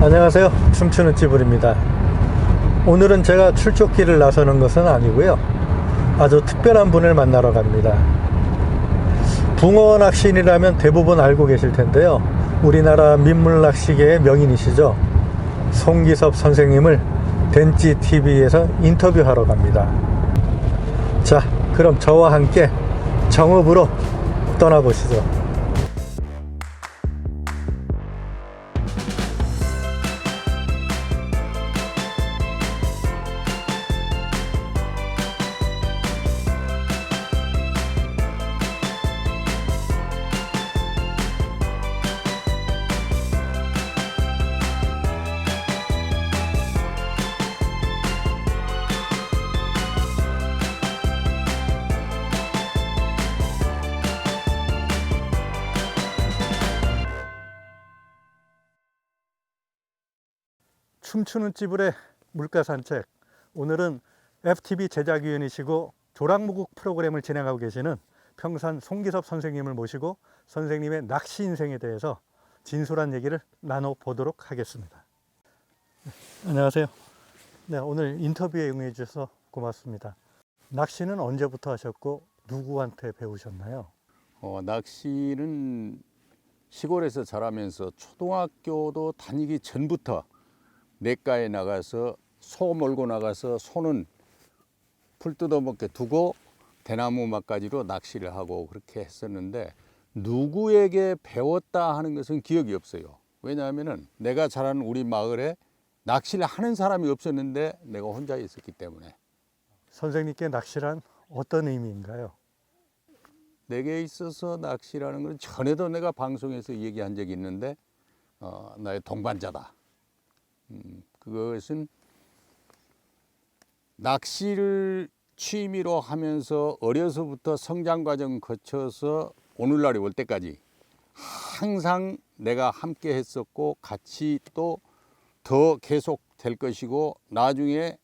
안녕하세요. 춤추는 찌불입니다. 오늘은 제가 출조길을 나서는 것은 아니고요, 아주 특별한 분을 만나러 갑니다. 붕어 낚시인이라면 대부분 알고 계실 텐데요, 우리나라 민물낚시계의 명인이시죠. 송기섭 선생님을 댄찌TV에서 인터뷰하러 갑니다. 자, 그럼 저와 함께 정읍으로 떠나보시죠. 춤추는 찌불의 물가산책, 오늘은 FTV 제작위원이시고 조랑무국 프로그램을 진행하고 계시는 평산 송기섭 선생님을 모시고 선생님의 낚시 인생에 대해서 진솔한 얘기를 나눠보도록 하겠습니다. 안녕하세요. 네, 오늘 인터뷰에 응해 주셔서 고맙습니다. 낚시는 언제부터 하셨고 누구한테 배우셨나요? 낚시는 시골에서 자라면서 초등학교도 다니기 전부터 냇가에 나가서 소 몰고 나가서 소는 풀 뜯어먹게 두고 대나무 막가지로 낚시를 하고 그렇게 했었는데, 누구에게 배웠다 하는 것은 기억이 없어요. 왜냐하면은 내가 자란 우리 마을에 낚시를 하는 사람이 없었는데 내가 혼자 있었기 때문에. 선생님께 낚시란 어떤 의미인가요? 내게 있어서 낚시라는 건 전에도 내가 방송에서 얘기한 적이 있는데, 나의 동반자다. 그것은 낚시를 취미로 하면서 어려서부터 성장 과정 거쳐서 오늘날이 올 때까지 항상 내가 함께 했었고, 같이 또 더 계속 될 것이고, 나중에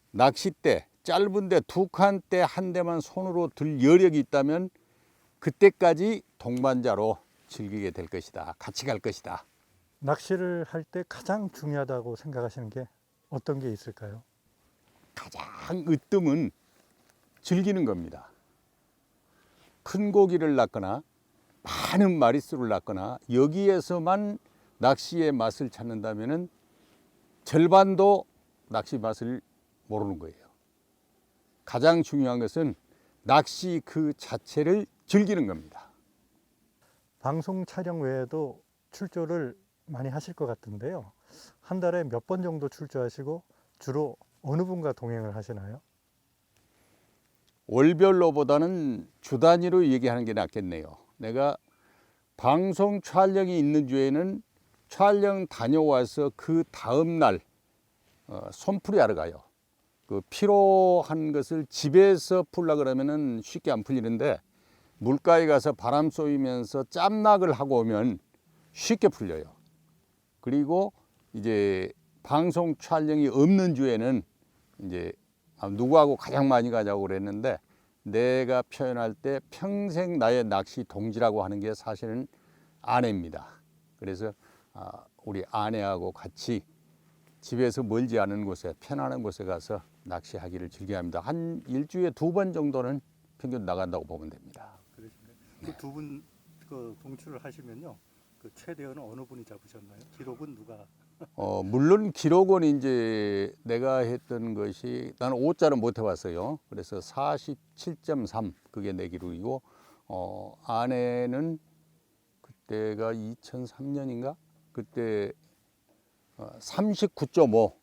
낚싯대 짧은데 2칸대 한 대만 손으로 들 여력이 있다면 그때까지 동반자로 즐기게 될 것이다. 같이 갈 것이다. 낚시를 할 때 가장 중요하다고 생각하시는 게 어떤 게 있을까요? 가장 으뜸은 즐기는 겁니다. 큰 고기를 낚거나 많은 마리수를 낚거나 여기에서만 낚시의 맛을 찾는다면 절반도 낚시 맛을 모르는 거예요. 가장 중요한 것은 낚시 그 자체를 즐기는 겁니다. 방송 촬영 외에도 출조를 많이 하실 것 같은데요, 한 달에 몇 번 정도 출조하시고 주로 어느 분과 동행을 하시나요? 월별로보다는 주 단위로 얘기하는 게 낫겠네요. 내가 방송 촬영이 있는 주에는 촬영 다녀와서 그 다음 날 손풀이 하러 가요. 그 피로한 것을 집에서 풀라 그러면은 쉽게 안 풀리는데, 물가에 가서 바람 쏘이면서 짬낙을 하고 오면 쉽게 풀려요. 그리고 이제 방송 촬영이 없는 주에는 이제 누구하고 가장 많이 가자고 그랬는데, 내가 표현할 때 평생 나의 낚시 동지라고 하는 게 사실은 아내입니다. 그래서 우리 아내하고 같이 집에서 멀지 않은 곳에 편안한 곳에 가서 낚시하기를 즐겨합니다. 한 일주일에 2번 정도는 평균 나간다고 보면 됩니다. 그러신가요? 그 두 분 동출을 하시면요, 그 최대어는 어느 분이 잡으셨나요? 기록은 누가? 물론 기록은 이제 내가 했던 것이, 나는 5자는 못 해봤어요. 그래서 47.3 그게 내 기록이고, 아내는 그때가 2003년인가 그때 39.5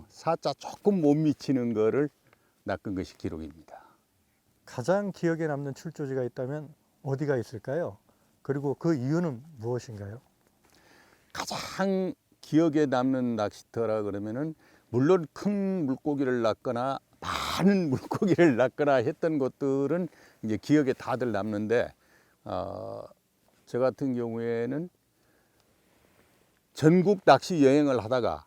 4자 조금 못 미치는 거를 낚은 것이 기록입니다. 가장 기억에 남는 출조지가 있다면 어디가 있을까요? 그리고 그 이유는 무엇인가요? 가장 기억에 남는 낚시터라 그러면은, 물론 큰 물고기를 낚거나 많은 물고기를 낚거나 했던 것들은 이제 기억에 다들 남는데, 저 같은 경우에는 전국 낚시 여행을 하다가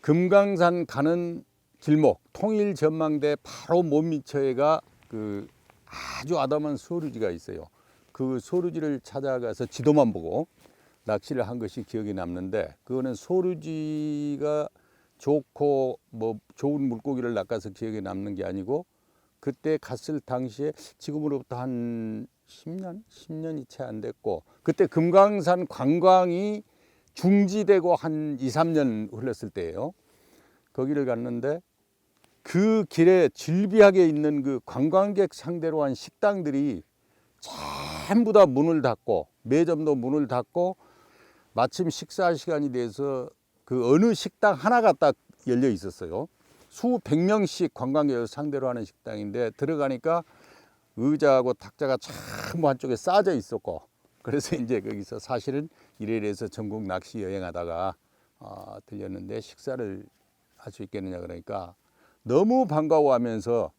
금강산 가는 길목 통일 전망대 바로 못미처에가 그 아주 아담한 소류지가 있어요. 그 소류지를 찾아가서 지도만 보고 낚시를 한 것이 기억에 남는데, 그거는 소류지가 좋고 뭐 좋은 물고기를 낚아서 기억에 남는 게 아니고, 그때 갔을 당시에 지금으로부터 한 10년이 채 안 됐고, 그때 금강산 관광이 중지되고 한 2, 3년 흘렀을 때예요. 거기를 갔는데 그 길에 질비하게 있는 그 관광객 상대로 한 식당들이 전부 다 문을 닫고, 매점도 문을 닫고, 마침 식사 시간이 돼서 그 어느 식당 하나가 딱 열려 있었어요. 수백 명씩 관광객을 상대로 하는 식당인데, 들어가니까 의자하고 탁자가 전부 한쪽에 쌓여져 있었고, 그래서 이제 거기서 사실은 이래서 전국 낚시 여행하다가 들렸는데, 식사를 할 수 있겠느냐 그러니까 너무 반가워하면서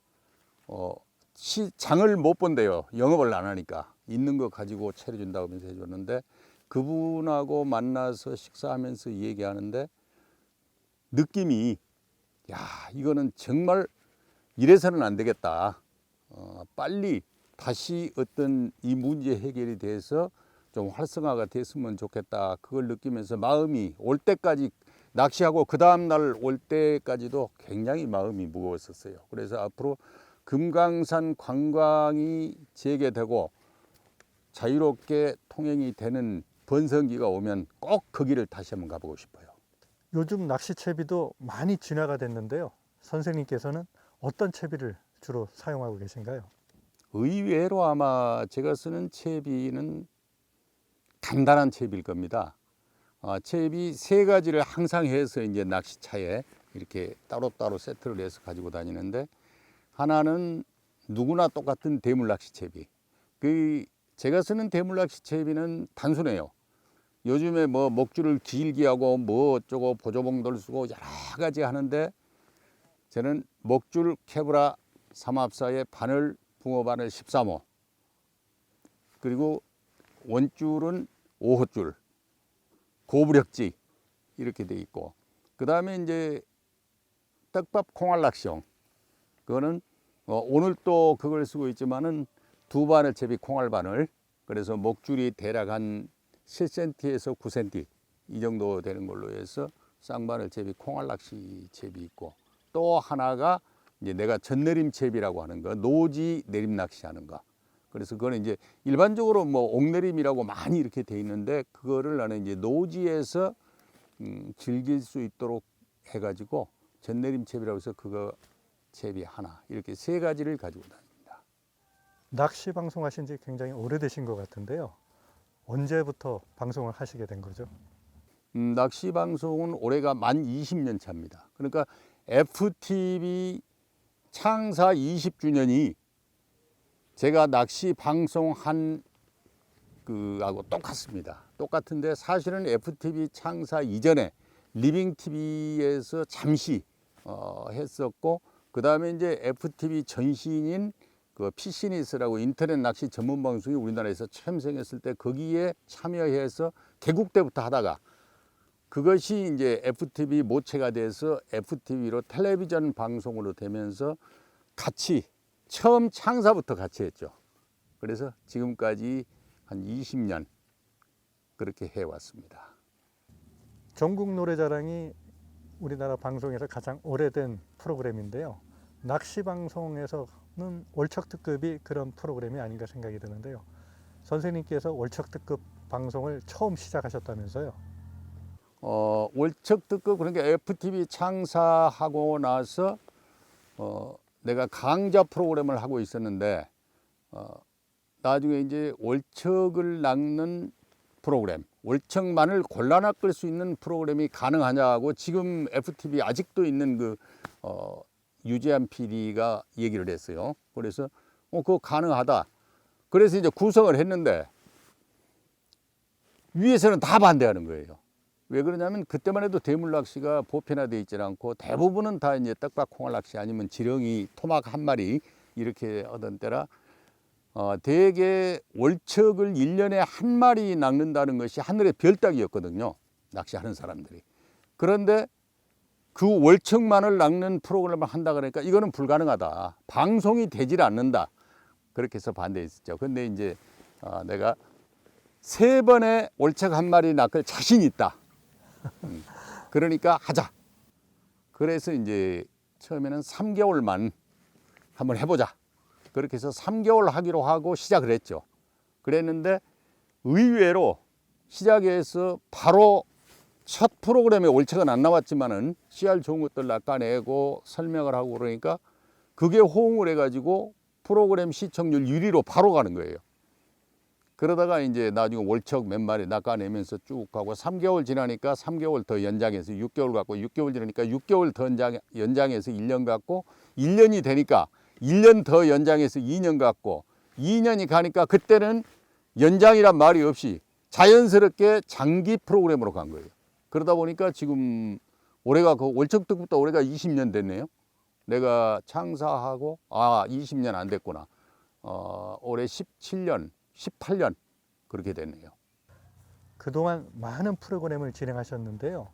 장을 못 본대요. 영업을 안 하니까. 있는 거 가지고 차려준다고 하면서 해줬는데, 그분하고 만나서 식사하면서 얘기하는데 느낌이, 야, 이거는 정말 이래서는 안 되겠다. 빨리 다시 어떤 이 문제 해결이 돼서 좀 활성화가 됐으면 좋겠다. 그걸 느끼면서 마음이 올 때까지, 낚시하고 그 다음날 올 때까지도 굉장히 마음이 무거웠었어요. 그래서 앞으로 금강산 관광이 재개되고 자유롭게 통행이 되는 번성기가 오면 꼭 거기를 다시 한번 가보고 싶어요. 요즘 낚시 채비도 많이 진화가 됐는데요. 선생님께서는 어떤 채비를 주로 사용하고 계신가요? 의외로 아마 제가 쓰는 채비는 간단한 채비일 겁니다. 채비 세 가지를 항상 해서 이제 낚시차에 이렇게 따로따로 세트를 해서 가지고 다니는데, 하나는 누구나 똑같은 대물 낚시 채비. 제가 쓰는 대물 낚시 채비는 단순해요. 요즘에 뭐 목줄을 길게 하고 뭐 어쩌고 보조봉돌 쓰고 여러 가지 하는데, 저는 목줄 캐브라 3합사에 바늘, 붕어 바늘 13호, 그리고 원줄은 5호줄, 고부력지 이렇게 돼 있고, 그 다음에 이제 떡밥 콩알 낚시용, 그거는 오늘 또 그걸 쓰고 있지만은 두 바늘 채비 콩알 바늘, 그래서 목줄이 대략 한 7cm에서 9cm 이 정도 되는 걸로 해서 쌍바늘 채비 콩알 낚시 채비 있고, 또 하나가 이제 내가 전내림 채비라고 하는 거, 노지 내림 낚시하는 거. 그래서 그거는 이제 일반적으로 뭐 옥내림이라고 많이 이렇게 돼 있는데, 그거를 나는 이제 노지에서 즐길 수 있도록 해가지고 전내림 채비라고 해서 그거 채비 하나, 이렇게 세 가지를 가지고 다닙니다. 낚시 방송하신 지 굉장히 오래되신 것 같은데요. 언제부터 방송을 하시게 된 거죠? 낚시 방송은 올해가 만 20년 차입니다. 그러니까 FTV 창사 20주년이 제가 낚시 방송한 그하고 똑같습니다. 똑같은데, 사실은 FTV 창사 이전에 리빙TV에서 잠시 했었고, 그 다음에 이제 FTV 전신인 그 피시니스라고 인터넷 낚시 전문 방송이 우리나라에서 처음 생겼을 때 거기에 참여해서 개국 때부터 하다가, 그것이 이제 FTV 모체가 돼서 FTV로 텔레비전 방송으로 되면서 같이 처음 창사부터 같이 했죠. 그래서 지금까지 한 20년 그렇게 해왔습니다. 전국 노래자랑이 우리나라 방송에서 가장 오래된 프로그램인데요. 낚시 방송에서는 월척특급이 그런 프로그램이 아닌가 생각이 드는데요. 선생님께서 월척특급 방송을 처음 시작하셨다면서요? 월척특급, 그러니까 FTV 창사하고 나서 내가 강좌 프로그램을 하고 있었는데, 나중에 이제 월척을 낚는 프로그램, 월척만을 골라 낚을 수 있는 프로그램이 가능하냐고 지금 FTV 아직도 있는 그 유재한 PD가 얘기를 했어요. 그래서 그거 가능하다. 그래서 이제 구성을 했는데 위에서는 다 반대하는 거예요. 왜 그러냐면 그때만 해도 대물 낚시가 보편화되어 있지 않고 대부분은 다 이제 떡밥 콩알 낚시 아니면 지렁이 토막 한 마리 이렇게 하던 때라, 대개 월척을 1년에 한 마리 낚는다는 것이 하늘의 별 따기였거든요, 낚시하는 사람들이. 그런데 그 월척만을 낚는 프로그램을 한다 그러니까 이거는 불가능하다, 방송이 되질 않는다, 그렇게 해서 반대했었죠. 근데 이제 내가 3번에 월척 한 마리 낚을 자신 있다. 그러니까 하자. 그래서 이제 처음에는 3개월만 한번 해보자. 그렇게 해서 3개월 하기로 하고 시작을 했죠. 그랬는데 의외로 시작해서 바로 첫 프로그램에 월척은 안 나왔지만은 씨알 좋은 것들 낚아내고 설명을 하고 그러니까 그게 호응을 해가지고 프로그램 시청률 1위로 바로 가는 거예요. 그러다가 이제 나중에 월척 몇 마리 낚아내면서 쭉 가고 3개월 지나니까 3개월 더 연장해서 6개월 갖고 6개월 지나니까 6개월 더 연장해서 1년 갖고 1년이 되니까 1년 더 연장해서 2년 갖고 2년이 가니까 그때는 연장이란 말이 없이 자연스럽게 장기 프로그램으로 간 거예요. 그러다 보니까 지금 올해가 그 월척 때부터 올해가 20년 됐네요. 내가 창사하고 20년 안 됐구나. 올해 17년, 18년 그렇게 됐네요. 그동안 많은 프로그램을 진행하셨는데요.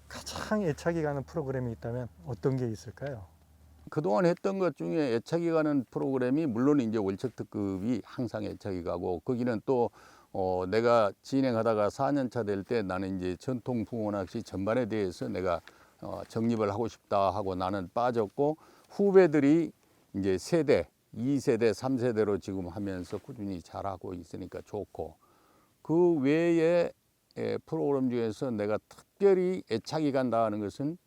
가장 애착이 가는 프로그램이 있다면 어떤 게 있을까요? 그동안 했던 것 중에 애착이 가는 프로그램이 물론 이제 월척 특급이 항상 애착이 가고 거기는 또 내가 진행하다가 4년 차 될 때 나는 이제 전통 붕어 낚시 전반에 대해서 내가 정립을 하고 싶다 하고 나는 빠졌고 후배들이 이제 세대, 2세대, 3세대로 지금 하면서 꾸준히 잘하고 있으니까 좋고 그 외에 프로그램 중에서 내가 특별히 애착이 간다 하는 것은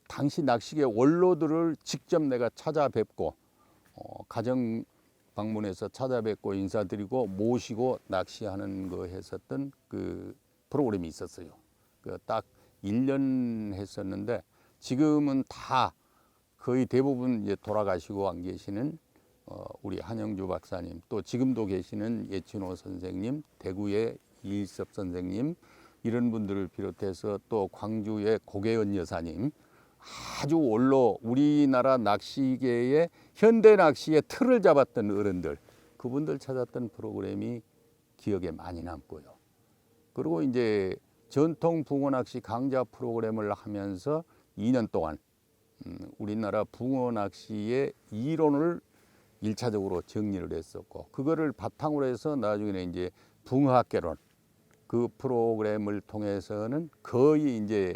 당시 낚시계 원로들을 직접 내가 찾아뵙고 가정 방문해서 찾아뵙고 인사드리고 모시고 낚시하는 거 했었던 그 프로그램이 있었어요. 그 딱 1년 했었는데 지금은 다 거의 대부분 이제 돌아가시고 안 계시는 우리 한영주 박사님 또 지금도 계시는 예춘호 선생님, 대구의 이일섭 선생님 이런 분들을 비롯해서 또 광주의 고계연 여사님 아주 원로 우리나라 낚시계의 현대 낚시의 틀을 잡았던 어른들 그분들 찾았던 프로그램이 기억에 많이 남고요. 그리고 이제 전통 붕어 낚시 강좌 프로그램을 하면서 2년 동안 우리나라 붕어 낚시의 이론을 1차적으로 정리를 했었고 그거를 바탕으로 해서 나중에는 이제 붕어학개론 그 프로그램을 통해서는 거의 이제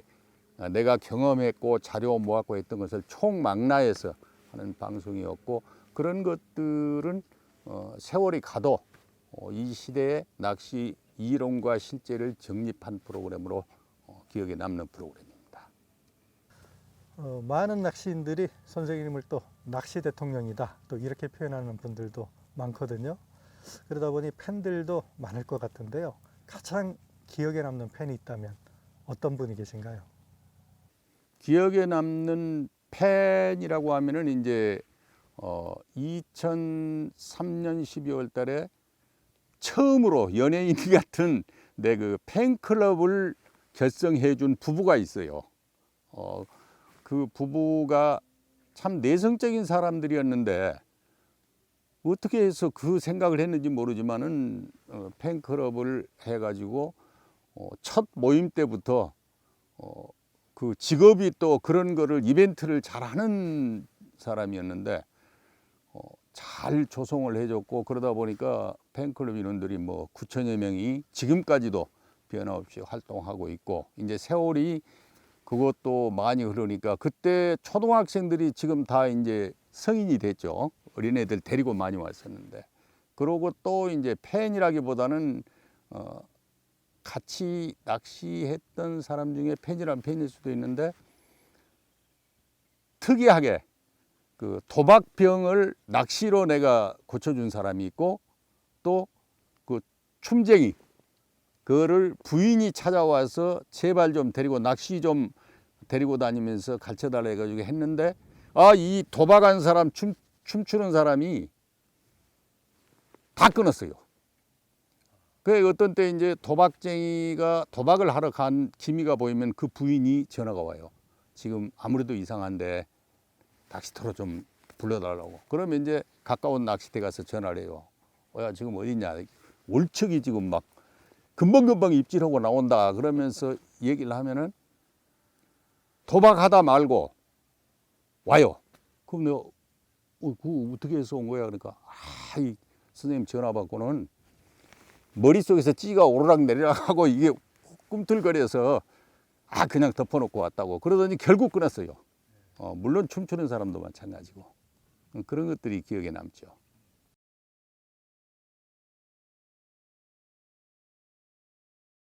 내가 경험했고 자료 모았고 했던 것을 총망라해서 하는 방송이었고 그런 것들은 세월이 가도 이 시대의 낚시 이론과 실제를 정립한 프로그램으로 기억에 남는 프로그램입니다. 많은 낚시인들이 선생님을 또 낚시 대통령이다 또 이렇게 표현하는 분들도 많거든요. 그러다 보니 팬들도 많을 것 같은데요. 가장 기억에 남는 팬이 있다면 어떤 분이 계신가요? 기억에 남는 팬이라고 하면은 이제 2003년 12월 달에 처음으로 연예인 같은 내 그 팬클럽을 결성해 준 부부가 있어요. 그 부부가 참 내성적인 사람들이었는데 어떻게 해서 그 생각을 했는지 모르지만은 팬클럽을 해가지고 첫 모임 때부터 그 직업이 또 그런 거를 이벤트를 잘하는 사람이었는데 잘 조성을 해줬고 그러다 보니까 팬클럽 인원들이 뭐 9천여 명이 지금까지도 변함없이 활동하고 있고 이제 세월이 그것도 많이 흐르니까 그때 초등학생들이 지금 다 이제 성인이 됐죠. 어린애들 데리고 많이 왔었는데 그러고 또 이제 팬이라기보다는 같이 낚시했던 사람 중에 팬이란 팬일 수도 있는데 특이하게 그 도박병을 낚시로 내가 고쳐준 사람이 있고 또 그 춤쟁이 그거를 부인이 찾아와서 제발 좀 데리고 낚시 좀 데리고 다니면서 가르쳐 달라 해가지고 했는데 이 도박한 사람 춤추는 사람이 다 끊었어요. 그 어떤 때 이제 도박쟁이가 도박을 하러 간 기미가 보이면 그 부인이 전화가 와요. 지금 아무래도 이상한데 낚시터로 좀 불러달라고. 그러면 이제 가까운 낚시대 가서 전화를 해요. 야 지금 어디냐? 월척이 지금 막 금방금방 입질하고 나온다. 그러면서 얘기를 하면은 도박하다 말고 와요. 그럼 내가 그 어떻게 해서 온 거야? 그러니까 이 선생님 전화 받고는 머릿속에서 찌가 오르락 내리락 하고 이게 꿈틀거려서 그냥 덮어놓고 왔다고 그러더니 결국 끊었어요. 물론 춤추는 사람도 마찬가지고 그런 것들이 기억에 남죠.